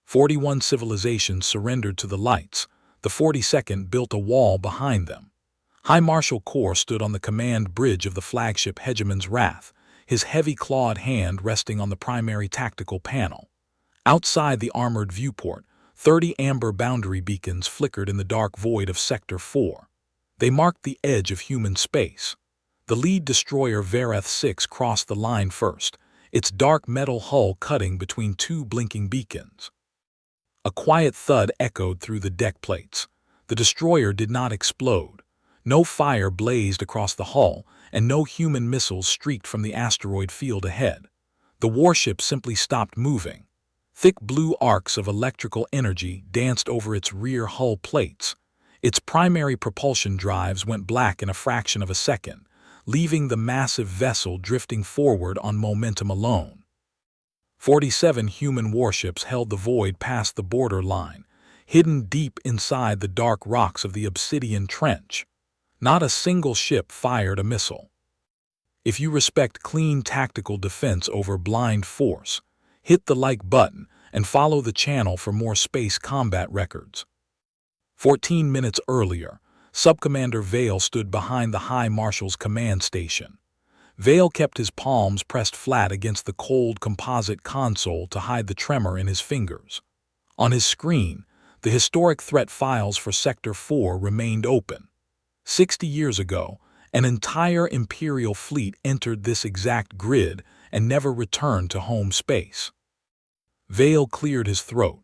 41 civilizations surrendered to the lights. The 42nd built a wall behind them. High Marshal Kor stood on the command bridge of the flagship Hegemon's Wrath, his heavy clawed hand resting on the primary tactical panel. Outside the armored viewport, 30 amber boundary beacons flickered in the dark void of Sector 4. They marked the edge of human space. The lead destroyer Vareth 6 crossed the line first, its dark metal hull cutting between two blinking beacons. A quiet thud echoed through the deck plates. The destroyer did not explode. No fire blazed across the hull, and no human missiles streaked from the asteroid field ahead. The warship simply stopped moving. Thick blue arcs of electrical energy danced over its rear hull plates. Its primary propulsion drives went black in a fraction of a second, leaving the massive vessel drifting forward on momentum alone. 47 human warships held the void past the border line, hidden deep inside the dark rocks of the Obsidian Trench. Not a single ship fired a missile. If you respect clean tactical defense over blind force, hit the like button and follow the channel for more space combat records. 14 minutes earlier, Subcommander Vale stood behind the High Marshal's command station. Vale kept his palms pressed flat against the cold composite console to hide the tremor in his fingers. On his screen, the historic threat files for Sector 4 remained open. 60 years ago, an entire Imperial fleet entered this exact grid and never returned to home space. Vale cleared his throat.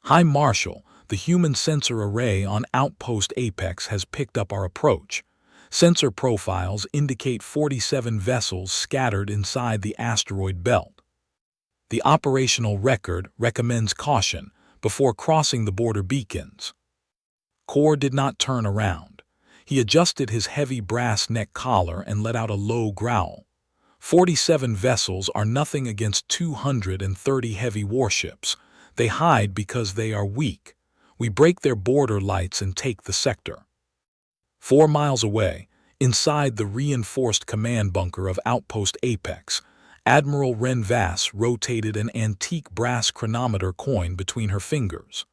High Marshal, the human sensor array on Outpost Apex has picked up our approach. Sensor profiles indicate 47 vessels scattered inside the asteroid belt. The operational record recommends caution before crossing the border beacons. Kor did not turn around. He adjusted his heavy brass neck collar and let out a low growl. 47 vessels are nothing against 230 heavy warships. They hide because they are weak. We break their border lights and take the sector. 4 miles away, inside the reinforced command bunker of Outpost Apex, Admiral Ren Vass rotated an antique brass chronometer coin between her fingers.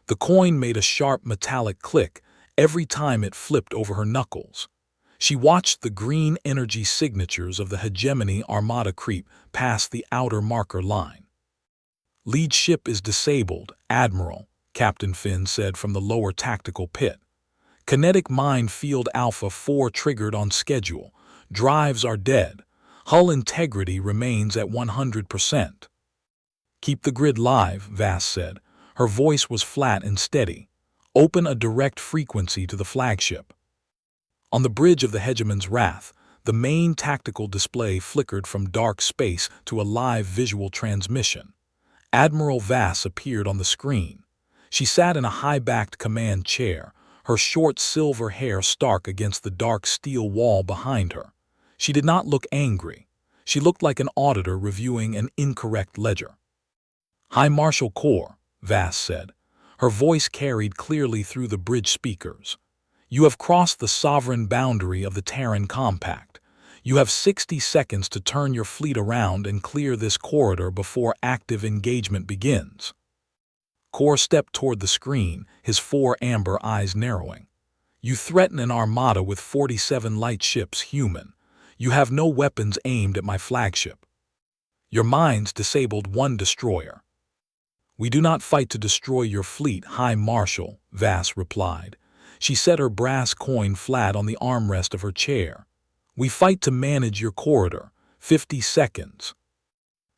The coin made a sharp metallic click every time it flipped over her knuckles. She watched the green energy signatures of the Hegemony Armada creep past the outer marker line. "Lead ship is disabled, Admiral," Captain Finn said from the lower tactical pit. "Kinetic Mine Field Alpha 4 triggered on schedule. Drives are dead. Hull integrity remains at 100%. "Keep the grid live," Vass said. Her voice was flat and steady. "Open a direct frequency to the flagship." On the bridge of the Hegemon's Wrath, the main tactical display flickered from dark space to a live visual transmission. Admiral Vass appeared on the screen. She sat in a high-backed command chair, her short silver hair stark against the dark steel wall behind her. She did not look angry. She looked like an auditor reviewing an incorrect ledger. "High Marshal Kor," Vass said. Her voice carried clearly through the bridge speakers. "You have crossed the sovereign boundary of the Terran Compact. You have 60 seconds to turn your fleet around and clear this corridor before active engagement begins." Kor stepped toward the screen, his 4 amber eyes narrowing. "You threaten an armada with 47 light ships, human. You have no weapons aimed at my flagship. Your mines disabled 1 destroyer." "We do not fight to destroy your fleet, High Marshal," Vass replied. She set her brass coin flat on the armrest of her chair. "We fight to manage your corridor. 50 seconds.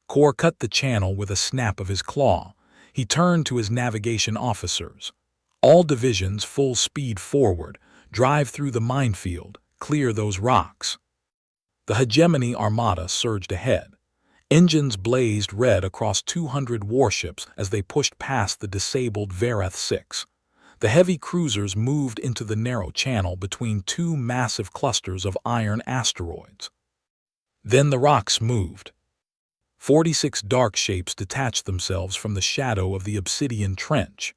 Kor cut the channel with a snap of his claw. He turned to his navigation officers. "All divisions full speed forward. Drive through the minefield. Clear those rocks." The Hegemony Armada surged ahead. Engines blazed red across 200 warships as they pushed past the disabled Vareth 6. The heavy cruisers moved into the narrow channel between 2 massive clusters of iron asteroids. Then the rocks moved. 46 dark shapes detached themselves from the shadow of the Obsidian Trench.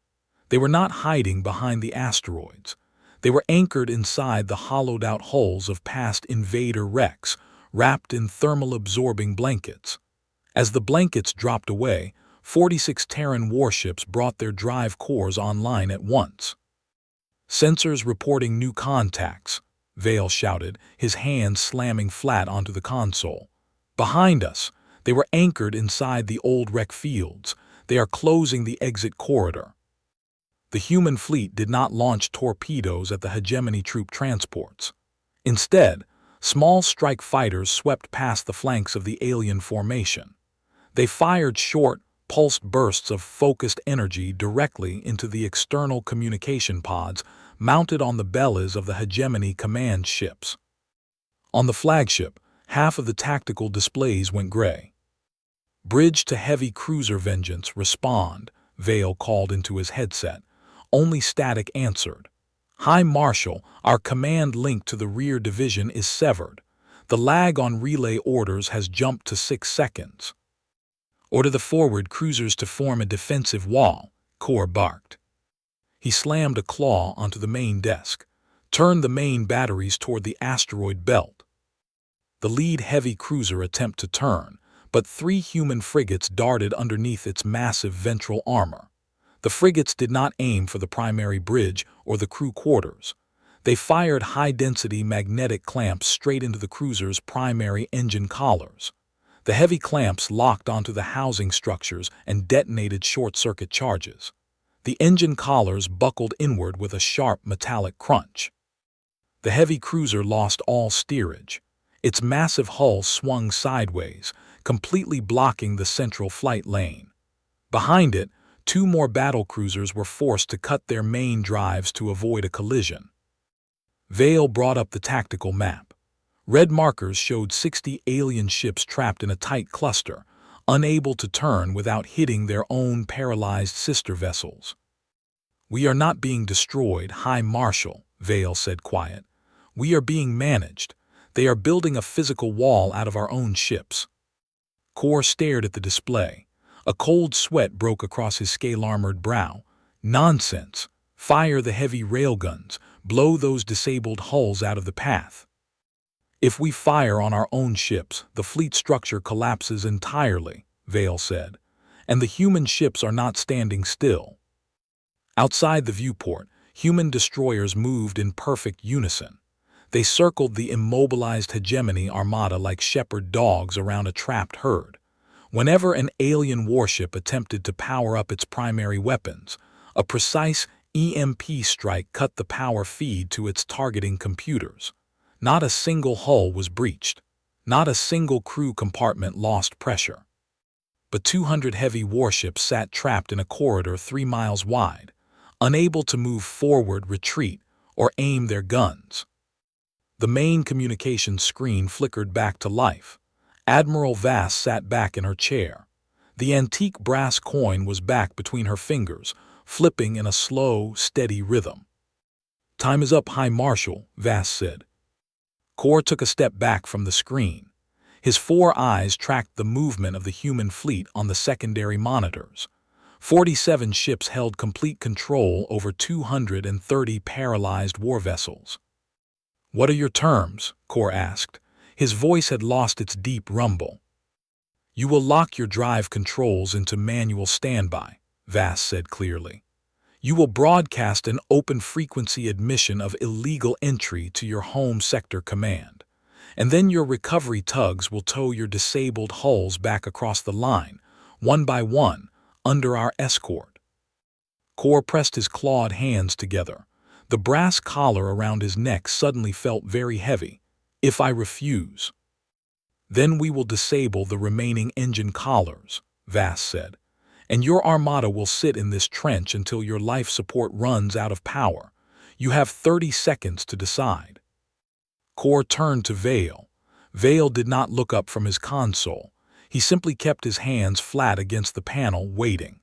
They were not hiding behind the asteroids. They were anchored inside the hollowed-out hulls of past invader wrecks, wrapped in thermal-absorbing blankets. As the blankets dropped away, 46 Terran warships brought their drive cores online at once. "Sensors reporting new contacts," Vale shouted, his hands slamming flat onto the console. "Behind us, they were anchored inside the old wreck fields. They are closing the exit corridor." The human fleet did not launch torpedoes at the hegemony troop transports. Instead, small strike fighters swept past the flanks of the alien formation. They fired short, pulsed bursts of focused energy directly into the external communication pods mounted on the bellies of the hegemony command ships. On the flagship, half of the tactical displays went gray. "Bridge to heavy cruiser Vengeance, respond," Vale called into his headset. Only static answered. "High Marshal, our command link to the rear division is severed. The lag on relay orders has jumped to 6 seconds. Order the forward cruisers to form a defensive wall," Kor barked. He slammed a claw onto the main desk. "Turn the main batteries toward the asteroid belt." The lead heavy cruiser attempted to turn, but 3 human frigates darted underneath its massive ventral armor. The frigates did not aim for the primary bridge or the crew quarters. They fired high-density magnetic clamps straight into the cruiser's primary engine collars. The heavy clamps locked onto the housing structures and detonated short-circuit charges. The engine collars buckled inward with a sharp metallic crunch. The heavy cruiser lost all steerage. Its massive hull swung sideways, completely blocking the central flight lane. Behind it, 2 more battlecruisers were forced to cut their main drives to avoid a collision. Vale brought up the tactical map. Red markers showed 60 alien ships trapped in a tight cluster, unable to turn without hitting their own paralyzed sister vessels. "We are not being destroyed, High Marshal," Vale said quiet. "We are being managed. They are building a physical wall out of our own ships." Kor stared at the display. A cold sweat broke across his scale-armored brow. "Nonsense. Fire the heavy railguns. Blow those disabled hulls out of the path." "If we fire on our own ships, the fleet structure collapses entirely," Vale said. "And the human ships are not standing still." Outside the viewport, human destroyers moved in perfect unison. They circled the immobilized hegemony armada like shepherd dogs around a trapped herd. Whenever an alien warship attempted to power up its primary weapons, a precise EMP strike cut the power feed to its targeting computers. Not a single hull was breached. Not a single crew compartment lost pressure. But 200 heavy warships sat trapped in a corridor 3 miles wide, unable to move forward, retreat, or aim their guns. The main communications screen flickered back to life. Admiral Vass sat back in her chair. The antique brass coin was back between her fingers, flipping in a slow, steady rhythm. "Time is up, High Marshal," Vass said. Kor took a step back from the screen. His 4 eyes tracked the movement of the human fleet on the secondary monitors. 47 ships held complete control over 230 paralyzed war vessels. "What are your terms?" Kor asked. His voice had lost its deep rumble. "You will lock your drive controls into manual standby," Vass said clearly. "You will broadcast an open-frequency admission of illegal entry to your home sector command. And then your recovery tugs will tow your disabled hulls back across the line, one by one, under our escort." Kor pressed his clawed hands together. The brass collar around his neck suddenly felt very heavy. "If I refuse?" "Then we will disable the remaining engine collars," Vass said. "And your armada will sit in this trench until your life support runs out of power. You have 30 seconds to decide." Kor turned to Vale. Vale did not look up from his console. He simply kept his hands flat against the panel, waiting.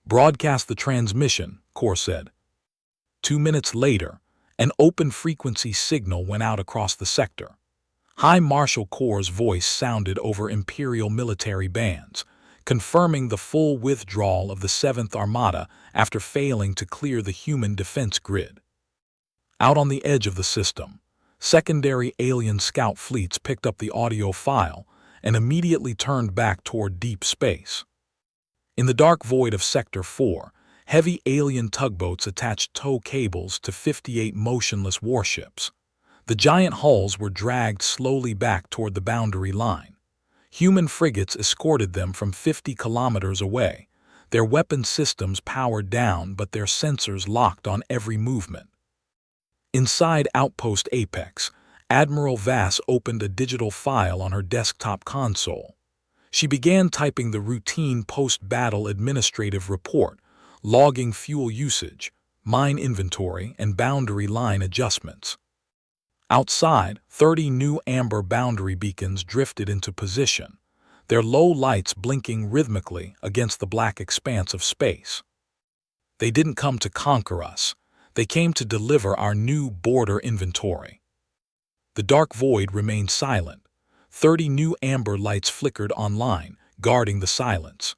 "Broadcast the transmission," Kor said. 2 minutes later, an open-frequency signal went out across the sector. High Marshal Kor's voice sounded over Imperial military bands, confirming the full withdrawal of the 7th Armada after failing to clear the human defense grid. Out on the edge of the system, secondary alien scout fleets picked up the audio file and immediately turned back toward deep space. In the dark void of Sector 4, heavy alien tugboats attached tow cables to 58 motionless warships. The giant hulls were dragged slowly back toward the boundary line. Human frigates escorted them from 50 kilometers away, their weapon systems powered down but their sensors locked on every movement. Inside Outpost Apex, Admiral Vass opened a digital file on her desktop console. She began typing the routine post-battle administrative report, logging fuel usage, mine inventory, and boundary line adjustments. Outside, 30 new amber boundary beacons drifted into position, their low lights blinking rhythmically against the black expanse of space. They didn't come to conquer us. They came to deliver our new border inventory. The dark void remained silent. 30 new amber lights flickered online, guarding the silence.